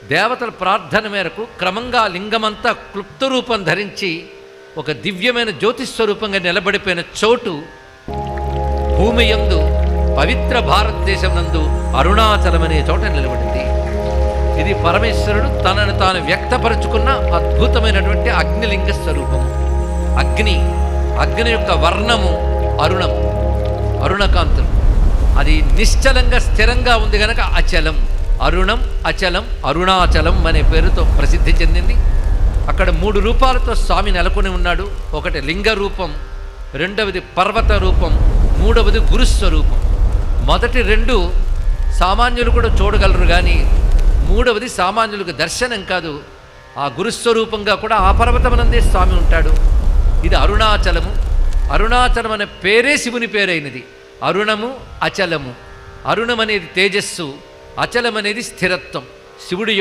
దేవతల ప్రార్థన మేరకు క్రమంగా లింగమంతా క్లుప్త రూపం ధరించి ఒక దివ్యమైన జ్యోతిస్వరూపంగా నిలబడిపోయిన చోటు భూమి యందు పవిత్ర భారతదేశం నందు అరుణాచలం అనే చోట నిలబడింది. ఇది పరమేశ్వరుడు తనను తాను వ్యక్తపరుచుకున్న అద్భుతమైనటువంటి అగ్నిలింగ స్వరూపము. అగ్ని యొక్క వర్ణము అరుణం, అరుణకాంతులు. అది నిశ్చలంగా స్థిరంగా ఉంది గనక అచలం. అరుణం, అచలం, అరుణాచలం అనే పేరుతో ప్రసిద్ధి చెందింది. అక్కడ 3 రూపాలతో స్వామి నెలకొని ఉన్నాడు. ఒకటి లింగ రూపం, రెండవది పర్వత రూపం, మూడవది గురుస్వరూపం. మొదటి 2 సామాన్యులు కూడా చూడగలరు, కానీ మూడవది సామాన్యులకు దర్శనం కాదు. ఆ గురుస్వరూపంగా కూడా ఆ పర్వతమనందే స్వామి ఉంటాడు. ఇది అరుణాచలము. అరుణాచలం అనే పేరే శివుని పేరైనది. అరుణము, అచలము. అరుణం అనేది తేజస్సు, అచలం అనేది స్థిరత్వం. శివుడు